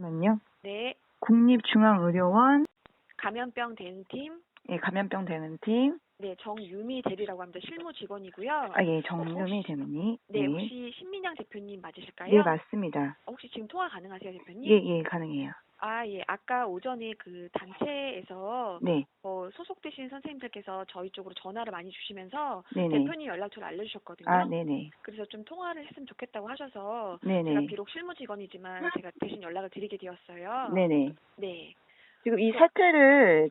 잠시만요. 네, 국립중앙의료원, 감염병 대응팀, 예, 감염병 대응팀, 네, 정유미 대리라고 합니다. 실무 직원이고요. 아, 예, 정유미 대문의, 네, 예, 혹시 신민양 대표님 맞으실까요? 네, 맞습니다. 혹시 지금 통화 가능하세요, 대표님? 예, 예, 가능해요. 아, 예, 아까 오전에 그 단체에서 네, 소속되신 선생님들께서 저희 쪽으로 전화를 많이 주시면서 네네. 대표님 연락처를 알려주셨거든요. 아, 네네. 그래서 좀 통화를 했으면 좋겠다고 하셔서 네네. 제가 비록 실무 직원이지만 제가 대신 연락을 드리게 되었어요. 네네. 네, 지금 이 그래서- 사태를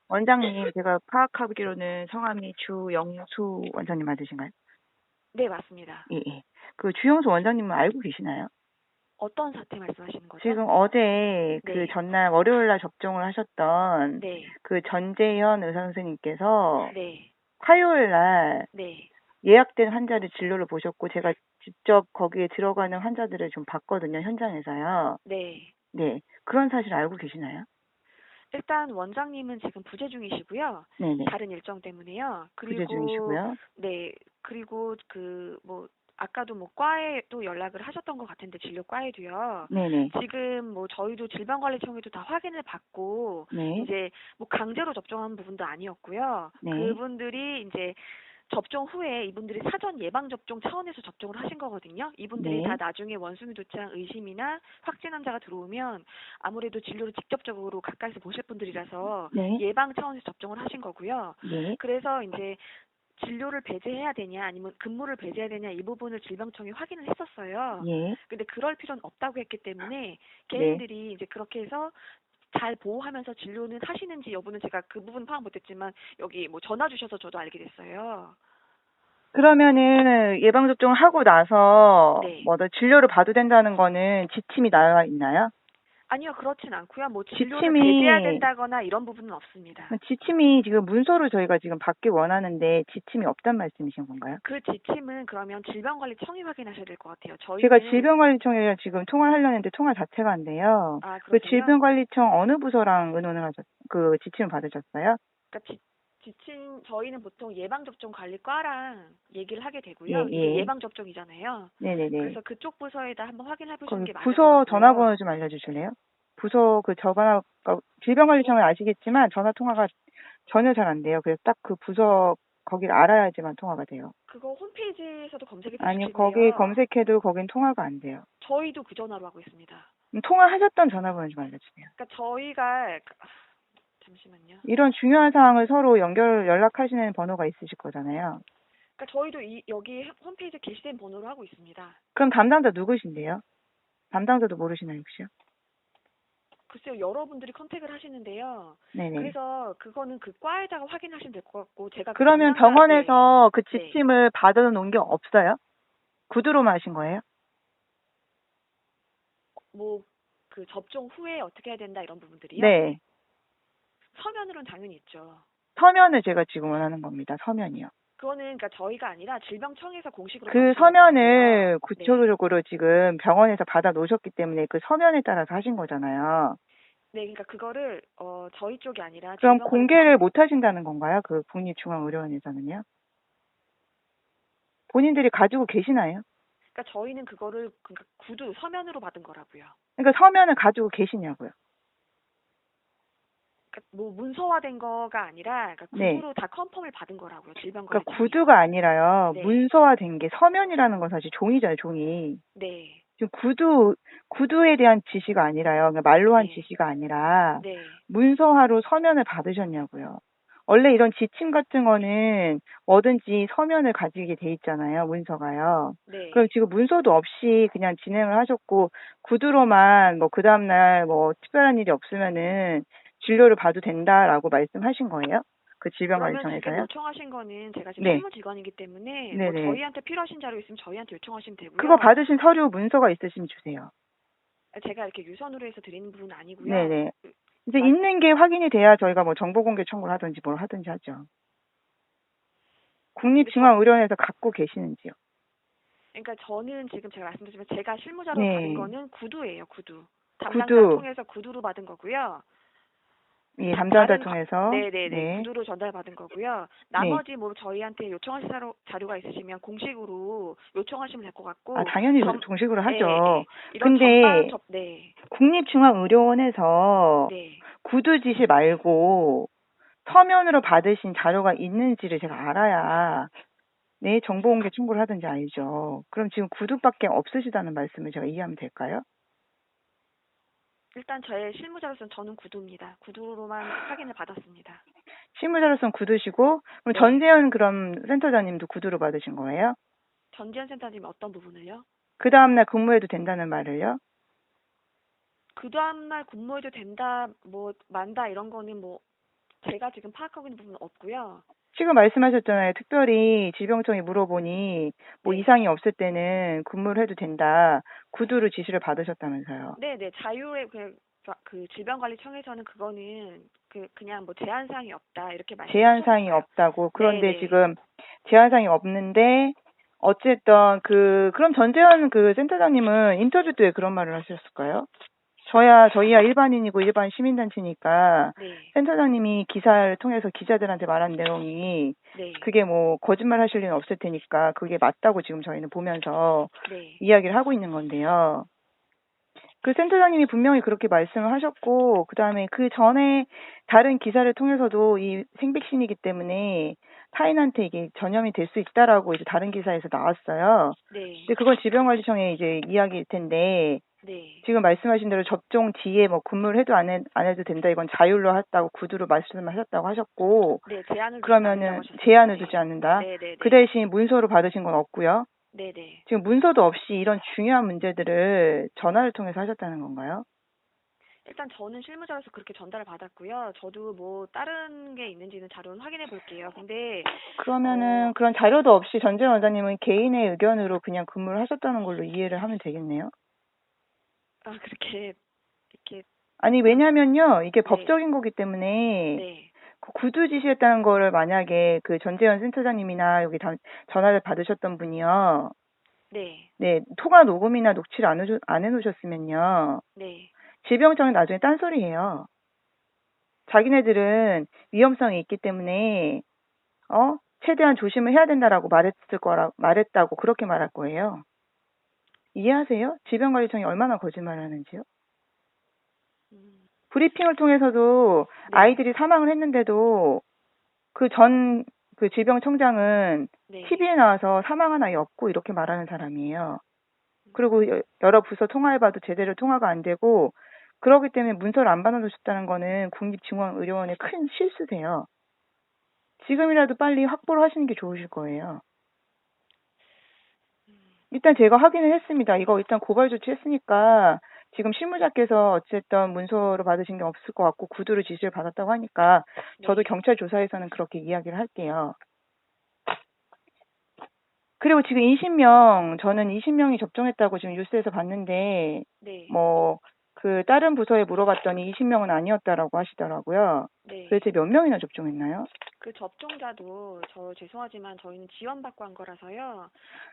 원장님, 제가 파악하기로는 성함이 주영수 원장님 맞으신가요? 네, 맞습니다. 예, 예. 그 주영수 원장님은 알고 계시나요? 어떤 사태 말씀하시는 거죠? 지금 어제 그 네. 전날 월요일 날 접종을 하셨던 네, 그 전재현 의사 선생님께서 네, 화요일 날 네. 예약된 환자를 진료를 보셨고 제가 직접 거기에 들어가는 환자들을 좀 봤거든요, 현장에서요. 네. 네. 그런 사실 알고 계시나요? 일단 원장님은 지금 부재 중이시고요. 네네. 다른 일정 때문에요. 부재 그리고 중이시고요. 네, 그리고 아까도 과에 또 연락을 하셨던 것 같은데 진료과에도요. 네네. 지금 저희도 질병관리청에도 다 확인을 받고 네. 이제 강제로 접종한 부분도 아니었고요. 네. 그분들이 이제 접종 후에 이분들이 사전 예방 접종 차원에서 접종을 하신 거거든요. 이분들이 네. 다 나중에 원숭이 도치랑 의심이나 확진 환자가 들어오면 아무래도 진료를 직접적으로 가까이서 보실 분들이라서 네. 예방 차원에서 접종을 하신 거고요. 네. 그래서 이제 진료를 배제해야 되냐 아니면 근무를 배제해야 되냐 이 부분을 질병청이 확인을 했었어요. 예. 근데 그럴 필요는 없다고 했기 때문에 네. 개인들이 이제 그렇게 해서 잘 보호하면서 진료는 하시는지 여부는 제가 그 부분 파악 못했지만 여기 전화 주셔서 저도 알게 됐어요. 그러면은 예방접종을 하고 나서 네. 진료를 봐도 된다는 거는 지침이 나와 있나요? 아니요, 그렇진 않고요. 진료를 지침이 배제해야 된다거나 이런 부분은 없습니다. 지침이 지금 문서로 저희가 지금 받기 원하는데 지침이 없단 말씀이신 건가요? 그 지침은 그러면 질병관리청이 확인하셔야 될 것 같아요. 제가 저희는 질병관리청이랑 지금 통화를 하려는데 통화 자체가 안 돼요. 아, 그 그러세요? 질병관리청 어느 부서랑 의논을 그 지침을 받으셨어요? 그러니까 지침 저희는 보통 예방접종관리과랑 얘기를 하게 예, 되고요. 이게 예. 예방접종이잖아요. 네네네. 그래서 그쪽 부서에다 한번 확인해 보시는 거기 게 맞을 것 부서 같고요. 전화번호 좀 알려주실래요? 부서 질병관리청을 아시겠지만 전화 통화가 전혀 잘 안 돼요. 그래서 딱 그 부서 거기를 알아야지만 통화가 돼요. 그거 홈페이지에서도 검색해 아니요, 보시면요. 거기 검색해도 거긴 통화가 안 돼요. 저희도 그 전화로 하고 있습니다. 통화하셨던 전화번호 좀 알려주세요. 그러니까 저희가 잠시만요. 이런 중요한 사항을 서로 연락하시는 번호가 있으실 거잖아요. 그러니까 저희도 여기 홈페이지에 게시된 번호로 하고 있습니다. 그럼 담당자 누구신데요? 담당자도 모르시나요, 혹시요? 글쎄요, 여러분들이 컨택을 하시는데요. 네네. 그래서 그거는 그 과에다가 확인하시면 될 것 같고 제가 그러면 담당자- 병원에서 그 네. 지침을 받아놓은 게 없어요? 구두로만 하신 거예요? 그 접종 후에 어떻게 해야 된다 이런 부분들이요? 네. 서면으로는 당연히 있죠. 서면을 제가 지금 원하는 겁니다. 서면이요. 그거는 그러니까 저희가 아니라 질병청에서 공식으로 그 받으셔야 서면을 될 것 같아요. 구체적으로 지금 병원에서 받아 놓으셨기 때문에 그 서면에 따라서 하신 거잖아요. 네, 그러니까 그거를 저희 쪽이 아니라 그럼 질병관리청- 공개를 못 하신다는 건가요? 그 국립중앙의료원에서는요? 본인들이 가지고 계시나요? 그러니까 저희는 그거를 그러니까 구두 서면으로 받은 거라고요. 그러니까 서면을 가지고 계시냐고요? 그러니까 문서화된 거가 아니라 그러니까 네. 구두로 다 컨펌을 받은 거라고요. 그러니까 질병관리청이. 구두가 아니라요. 네. 문서화된 게 서면이라는 건 사실 종이잖아요, 종이. 네. 지금 구두에 대한 지시가 아니라요. 그러니까 말로 한 네. 지시가 아니라 네. 문서화로 서면을 받으셨냐고요. 원래 이런 지침 같은 거는 뭐든지 서면을 가지게 돼 있잖아요, 문서가요. 네. 그럼 지금 문서도 없이 그냥 진행을 하셨고 구두로만 그 다음날 특별한 일이 없으면은 진료를 봐도 된다라고 말씀하신 거예요? 그 그러면 지금 질병관리청에서요? 요청하신 거는 제가 지금 네. 실무 직원이기 때문에 네네. 저희한테 필요하신 자료 있으면 저희한테 요청하시면 되고요. 그거 받으신 서류 문서가 있으시면 주세요. 제가 이렇게 유선으로 해서 드리는 부분은 아니고요. 네네. 이제 있는 게 확인이 돼야 저희가 정보 공개 청구를 하든지 뭘 하든지 하죠. 국립중앙의료원에서 갖고 계시는지요? 그러니까 저는 지금 제가 말씀드리지만 제가 실무자로 네. 받은 거는 구두예요, 구두. 담당자 구두. 통해서 구두로 받은 거고요. 이 담당자 다른 통해서. 네네네 네. 구두로 전달받은 거고요. 네. 나머지 뭐 저희한테 요청하실 자료가 있으시면 공식으로 요청하시면 될 것 아, 같고 당연히 정식으로 하죠. 이런 전반 근데 네. 국립중앙의료원에서 네. 구두 지시 말고 서면으로 받으신 자료가 있는지를 제가 알아야 네, 정보공개 청구를 하든지 알죠. 그럼 지금 구두밖에 없으시다는 말씀을 제가 이해하면 될까요? 일단 저의 실무자로서는 저는 구두입니다. 구두로만 확인을 받았습니다. 실무자로서는 구두시고 그럼 네. 전재현 그럼 센터장님도 구두로 받으신 거예요? 전지현 센터님 어떤 부분을요? 그 다음날 근무해도 된다는 말을요? 그 다음날 근무해도 된다, 뭐 만다 이런 거는 뭐 제가 지금 파악하고 있는 부분은 없고요. 지금 말씀하셨잖아요. 특별히 질병청이 물어보니 뭐 네. 이상이 없을 때는 근무를 해도 된다. 구두로 지시를 받으셨다면서요. 네네 자유의 그 질병관리청에서는 그거는 그냥 뭐 제한 사항이 없다 이렇게 제한사항이 말씀하셨어요. 없다고. 그런데 네네. 지금 제한사항이 없는데 어쨌든 그럼 전재현 그 센터장님은 인터뷰 때 그런 말을 하셨을까요? 저희야 일반인이고 일반 시민단체니까 네. 센터장님이 기사를 통해서 기자들한테 말한 내용이 네. 그게 뭐 거짓말 하실 리는 없을 테니까 그게 맞다고 지금 저희는 보면서 네. 이야기를 하고 있는 건데요. 그 센터장님이 분명히 그렇게 말씀을 하셨고, 그 다음에 그 전에 다른 기사를 통해서도 이 생백신이기 때문에 타인한테 이게 전염이 될 수 있다라고 이제 다른 기사에서 나왔어요. 네. 근데 그건 질병관리청의 이제 이야기일 텐데, 네. 지금 말씀하신 대로 접종 뒤에 뭐 근무를 해도 안 해도 된다. 이건 자율로 했다고 구두로 말씀하셨다고 하셨고, 네. 제한을 두지 않는다고 그러면은 하셨습니다. 제한을 네. 두지 않는다. 네네네. 그 대신 문서로 받으신 건 없고요. 네네. 지금 문서도 없이 이런 중요한 문제들을 전화를 통해서 하셨다는 건가요? 일단 저는 실무자로서 그렇게 전달을 받았고요. 저도 뭐 다른 게 있는지는 자료는 확인해 볼게요. 근데 그러면은 그런 자료도 없이 전재현 원장님은 개인의 의견으로 그냥 근무를 하셨다는 걸로 이해를 하면 되겠네요. 그렇게 이렇게 아니, 왜냐면요. 이게 네. 법적인 거기 때문에 네. 그 구두 지시했다는 거를 만약에 그 전재현 센터장님이나 여기 전화를 받으셨던 분이요. 네. 네, 통화 녹음이나 녹취를 안 해놓으셨으면요. 네. 질병청이 나중에 딴소리해요. 자기네들은 위험성이 있기 때문에 최대한 조심을 해야 된다라고 말했다고 그렇게 말할 거예요. 이해하세요? 질병관리청이 얼마나 거짓말을 하는지요? 음, 브리핑을 통해서도 네. 아이들이 사망을 했는데도 그 질병청장은 네. TV에 나와서 사망한 아이 없고 이렇게 말하는 사람이에요. 그리고 여러 부서 통화해봐도 제대로 통화가 안 되고 그러기 때문에 문서를 안 받아주셨다는 거는 국립중앙의료원의 큰 실수세요. 지금이라도 빨리 확보를 하시는 게 좋으실 거예요. 일단 제가 확인을 했습니다. 이거 일단 고발 조치했으니까 지금 실무자께서 어쨌든 문서로 받으신 게 없을 것 같고 구두로 지시를 받았다고 하니까 저도 네. 경찰 조사에서는 그렇게 이야기를 할게요. 그리고 지금 저는 20명이 접종했다고 지금 뉴스에서 봤는데 네. 다른 부서에 물어봤더니 20명은 아니었다라고 하시더라고요. 네. 도대체 몇 명이나 접종했나요? 그 접종자도 죄송하지만 저희는 지원받고 한 거라서요.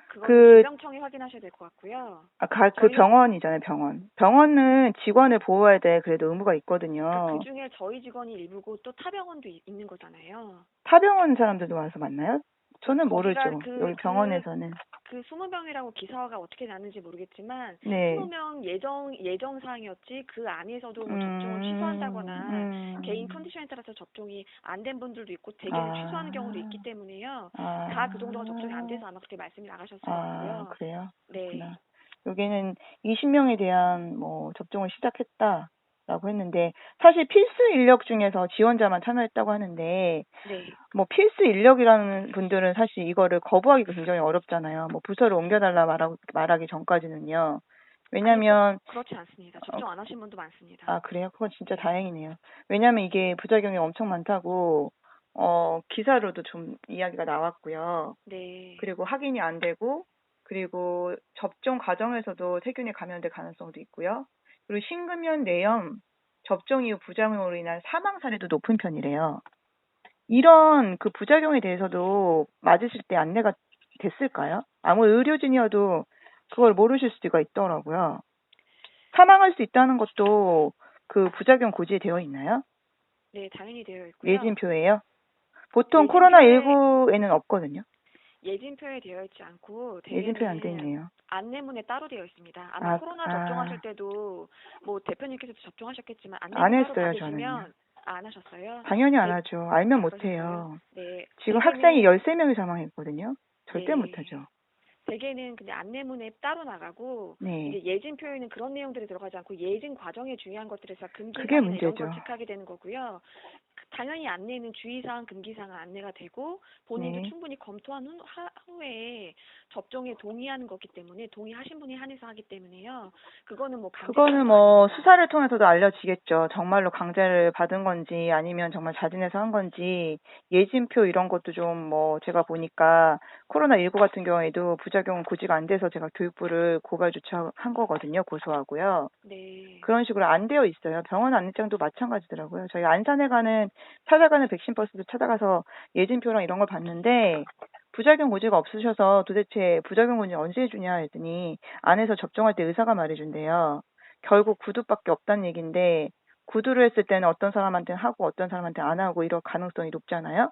그거는 그 질병청이 확인하셔야 될 것 같고요. 그 저희는 병원이잖아요, 병원. 병원은 직원을 보호해야 될 그래도 의무가 있거든요. 그 중에 저희 직원이 일부고 또 타 병원도 있는 거잖아요. 타 병원 사람들도 와서 만나요? 저는 거기가 모르죠. 여기 병원에서는. 그 20명이라고 기사가 어떻게 났는지 모르겠지만 네. 20명 예정 사항이었지 그 안에서도 뭐 접종을 취소한다거나 개인 컨디션에 따라서 접종이 안 된 분들도 있고 대개는 취소하는 경우도 있기 때문에요. 다 그 정도가 접종이 안 돼서 아마 그렇게 말씀이 나가셨을 것 같고요. 그래요? 네. 그렇구나. 여기는 20명에 대한 접종을 시작했다라고 했는데 사실 필수 인력 중에서 지원자만 참여했다고 하는데 네. 필수 인력이라는 분들은 사실 이거를 거부하기가 굉장히 어렵잖아요. 부서를 옮겨달라 말하기 전까지는요. 왜냐면 그렇지 않습니다. 접종 안 하신 분도 많습니다. 아, 그래요? 그건 진짜 네. 다행이네요. 왜냐면 이게 부작용이 엄청 많다고 기사로도 좀 이야기가 나왔고요. 네. 그리고 확인이 안 되고 그리고 접종 과정에서도 세균이 감염될 가능성도 있고요. 그리고 심근염, 뇌염, 접종 이후 부작용으로 인한 사망 사례도 높은 편이래요. 이런 그 부작용에 대해서도 맞으실 때 안내가 됐을까요? 아무 의료진이어도 그걸 모르실 수가 있더라고요. 사망할 수 있다는 것도 그 부작용 고지에 되어 있나요? 네, 당연히 되어 있고요. 예진표예요? 보통 예진표에 코로나19에는 없거든요. 예진표에 되어 있지 않고 예진표에 안 돼 대개는 있네요. 안내문에 따로 되어 있습니다. 아마 아, 코로나 접종하실 아, 때도 뭐 대표님께서도 접종하셨겠지만 안 안내문 따로 했어요, 저는요. 받으시면 안 하셨어요? 당연히 안 대, 하죠. 알면 그러셨어요? 못해요. 네, 지금 학생이 대개는 13명이 사망했거든요. 절대 네. 못하죠. 대개는 근데 안내문에 따로 나가고 네. 이제 예진 표에는 그런 내용들이 들어가지 않고 예진 과정에 중요한 것들에서 그게 금기사항이나 이런 걸 문제죠. 틱하게 되는 거고요. 당연히 안내는 주의사항, 금기사항 안내가 되고 본인도 네. 충분히 검토한 후에 접종에 동의하는 거기 때문에 동의하신 분이 한해서 하기 때문에요. 그거는 뭐 강제적인 그거는 거 뭐 아닙니다. 수사를 통해서도 알려지겠죠. 정말로 강제를 받은 건지 아니면 정말 자진해서 한 건지 예진표 이런 것도 좀 뭐 제가 보니까 코로나19 같은 경우에도 부작용은 고지가 안 돼서 제가 교육부를 고발 조치한 거거든요. 고소하고요. 네, 그런 식으로 안 되어 있어요. 병원 안내장도 마찬가지더라고요. 저희 안산에 찾아가는 백신 버스도 찾아가서 예진표랑 이런 걸 봤는데 부작용 고지가 없으셔서 도대체 부작용 고지 언제 해주냐 했더니 안에서 접종할 때 의사가 말해준대요. 결국 구두밖에 없다는 얘기인데 구두를 했을 때는 어떤 사람한테는 하고 어떤 사람한테는 안 하고 이럴 가능성이 높잖아요.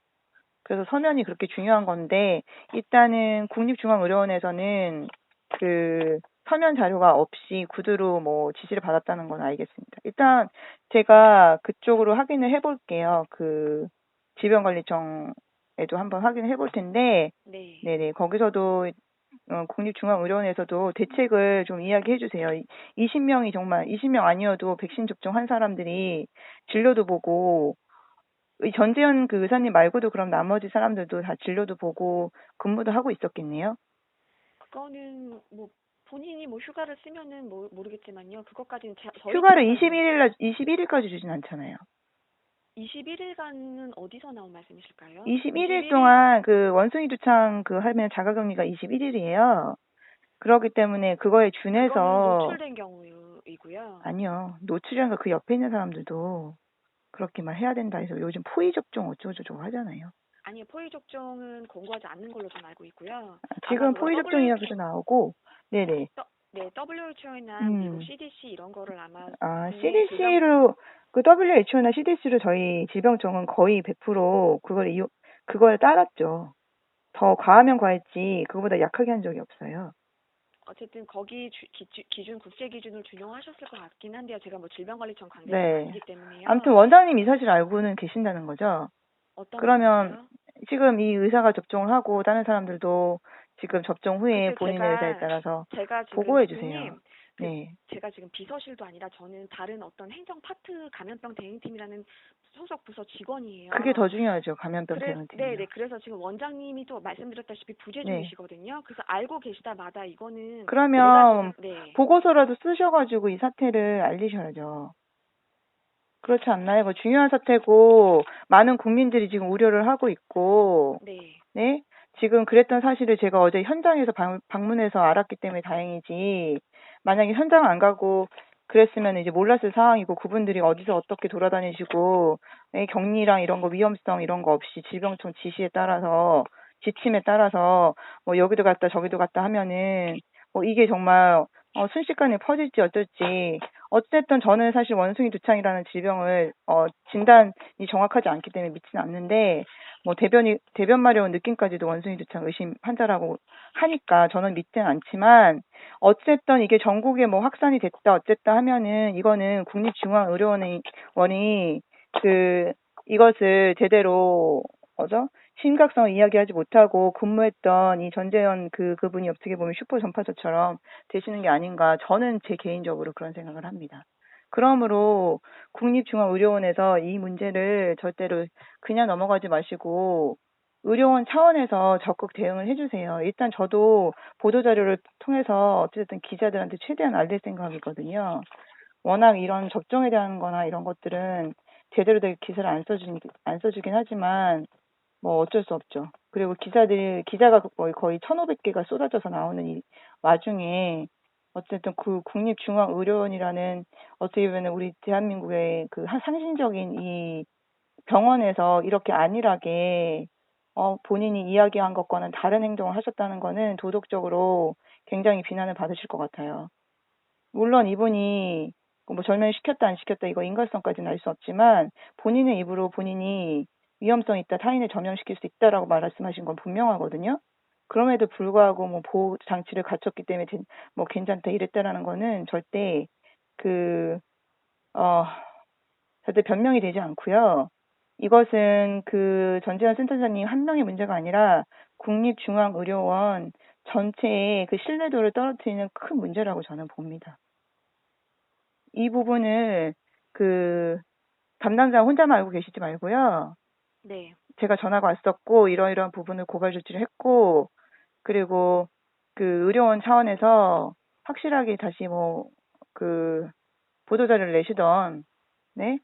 그래서 서면이 그렇게 중요한 건데 일단은 국립중앙의료원에서는 그 서면 자료가 없이 구두로 뭐 지시를 받았다는 건 알겠습니다. 일단 제가 그쪽으로 확인을 해볼게요. 그 질병관리청에도 한번 확인을 해볼 텐데 네. 네네 거기서도 국립중앙의료원에서도 대책을 좀 이야기해 주세요. 20명이 정말 20명 아니어도 백신 접종한 사람들이 진료도 보고 이 전재현 그 의사님 말고도 그럼 나머지 사람들도 다 진료도 보고 근무도 하고 있었겠네요. 그거는 뭐 본인이 뭐 휴가를 쓰면은 뭐 모르겠지만요. 그것까지는 저희 휴가를 쪽에서는 21일까지 주진 않잖아요. 21일간은 어디서 나온 말씀이실까요? 21일 21일 동안 그 원숭이 두창 그 하면 자가격리가 21일이에요. 그렇기 때문에 그거에 그거는 준해서 노출된 경우이고요. 아니요. 노출이란 거 그 옆에 있는 사람들도 그렇게만 해야 된다 해서 요즘 포위 접종 어쩌고저쩌고 하잖아요. 아니요, 포위 접종은 권고하지 않는 걸로 좀 알고 있고요. 아마 지금 그건 포위 접종 이야기도 나오고 네네. 네, WHO나 미국 음. CDC 이런 거를 아마 아, 국내 질병 CDC로, 그 WHO나 CDC로 저희 질병청은 거의 100% 그걸 따랐죠. 더 과하면 과했지, 그거보다 약하게 한 적이 없어요. 어쨌든 거기 기준 국제 기준을 준용하셨을 것 같긴 한데요. 제가 뭐 질병관리청 관계자는 네. 아니기 아무튼 때문에요. 원장님 이 사실 알고는 계신다는 거죠? 어떤 그러면 부분을요? 지금 이 의사가 접종을 하고 다른 사람들도 지금 접종 후에 글쎄요, 본인의 의사에 따라서 제가 지금 보고해 주세요. 대표님, 네. 제가 지금 비서실도 아니라 저는 다른 어떤 행정 파트 감염병 대응팀이라는 소속 부서 그게 더 직원이에요. 중요하죠. 감염병 네, 대응팀이요. 네. 그래서 지금 원장님이 또 말씀드렸다시피 부재 네. 중이시거든요. 그래서 알고 계시다마다 이거는 제가 지금, 그러면 네. 보고서라도 쓰셔가지고 이 사태를 알리셔야죠. 그렇지 않나요? 그 중요한 사태고 많은 국민들이 지금 우려를 하고 있고, 네. 네? 지금 그랬던 사실을 제가 어제 현장에서 방문해서 알았기 때문에 다행이지. 만약에 현장 안 가고 그랬으면 이제 몰랐을 상황이고 그분들이 어디서 어떻게 돌아다니시고 격리랑 이런 거 위험성 이런 거 없이 질병청 지시에 따라서 지침에 따라서 뭐 여기도 갔다 저기도 갔다 하면은 뭐 이게 정말 순식간에 퍼질지 어쩔지 어쨌든 저는 사실 원숭이 두창이라는 질병을 진단이 정확하지 않기 때문에 믿지는 않는데 뭐 대변 마려운 느낌까지도 원숭이 두창 의심 환자라고 하니까 저는 믿지는 않지만 어쨌든 이게 전국에 뭐 확산이 됐다 어쨌다 하면은 이거는 국립중앙의료원이 이것을 제대로 뭐죠? 심각성을 이야기하지 못하고 근무했던 이 전재현 그분이 어떻게 보면 슈퍼 전파자처럼 되시는 게 아닌가 저는 제 개인적으로 그런 생각을 합니다. 그러므로 국립중앙의료원에서 이 문제를 절대로 그냥 넘어가지 마시고 의료원 차원에서 적극 대응을 해주세요. 일단 저도 보도자료를 통해서 어쨌든 기자들한테 최대한 알릴 생각이거든요. 워낙 이런 접종에 대한 거나 이런 것들은 제대로 된 기사를 안 써주긴 하지만 뭐 어쩔 수 없죠. 그리고 기자가 거의 1,500개가 쏟아져서 나오는 이 와중에 어쨌든 그 국립중앙의료원이라는 어떻게 보면 우리 대한민국의 그 상징적인 이 병원에서 이렇게 안일하게 본인이 이야기한 것과는 다른 행동을 하셨다는 거는 도덕적으로 굉장히 비난을 받으실 것 같아요. 물론 이분이 뭐 절면시켰다 안 시켰다 이거 인과성까지는 알 수 없지만 본인의 입으로 본인이 위험성 있다 타인을 점령시킬 수 있다라고 말씀하신 건 분명하거든요. 그럼에도 불구하고 뭐 보호 장치를 갖췄기 때문에 뭐 괜찮다 이랬다라는 거는 그, 어, 절대 변명이 되지 않고요. 이것은 그 전재현 센터장님 한 명의 문제가 아니라 국립중앙의료원 전체의 그 신뢰도를 떨어뜨리는 큰 문제라고 저는 봅니다. 이 부분을 그 담당자 혼자만 알고 계시지 말고요. 네. 제가 전화가 왔었고 이러이러한 부분을 고발 조치를 했고 그리고 그 의료원 차원에서 확실하게 다시 뭐 그 보도자료를 내시던 네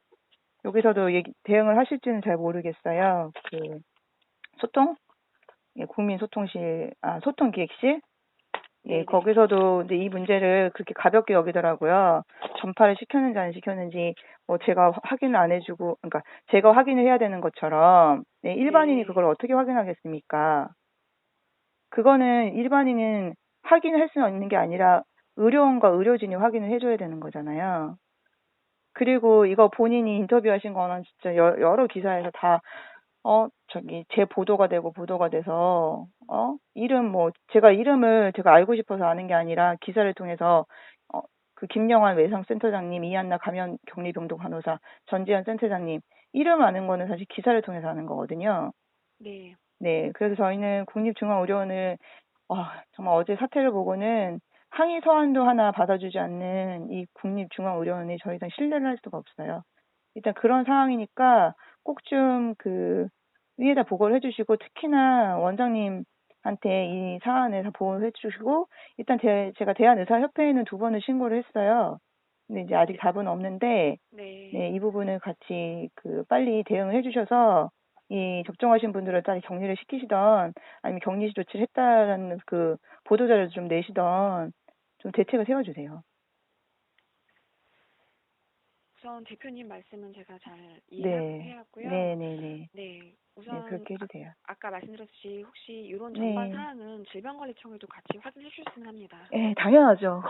여기서도 대응을 하실지는 잘 모르겠어요. 그 소통 국민 소통실 소통기획실 네네. 거기서도 근데 이 문제를 그렇게 가볍게 여기더라고요. 전파를 시켰는지 안 시켰는지 뭐 제가 확인을 안 해주고 그러니까 제가 확인을 해야 되는 것처럼 일반인이 네. 그걸 어떻게 확인하겠습니까? 그거는 일반인은 확인할 수는 없는 게 아니라 의료원과 의료진이 확인을 해줘야 되는 거잖아요. 그리고 이거 본인이 인터뷰하신 거는 진짜 여러 기사에서 다 재보도가 되고 보도가 돼서, 제가 이름을 제가 알고 싶어서 아는 게 아니라 기사를 통해서, 그 김영환 외상센터장님, 이한나 감염격리병동 간호사, 전지현 센터장님, 이름 아는 거는 사실 기사를 통해서 아는 거거든요. 네. 네, 그래서 저희는 국립중앙의료원을, 정말 어제 사태를 보고는 항의 서한도 하나 받아주지 않는 이 국립중앙의료원에 저희 더 신뢰를 할 수가 없어요. 일단 그런 상황이니까 꼭 좀 위에다 보고를 해주시고 특히나 원장님한테 이 사안을 다 보고를 해주시고 일단 제가 대한의사협회에는 2번을 신고를 했어요. 근데 이제 아직 답은 없는데 네. 이 부분을 같이 빨리 대응을 해주셔서 이 접종하신 분들을 빨리 격리를 시키시던 아니면 격리 조치를 했다라는 보도자료를 좀 내시던 좀 대책을 세워주세요. 우선 대표님 말씀은 제가 잘 네, 이해하고요. 네. 네. 네, 우선 그렇게 해주세요. 아까 말씀드렸듯이 혹시 이런 전반 네. 사안은 질병관리청에도 같이 확인해 주셨으면 합니다. 예, 당연하죠.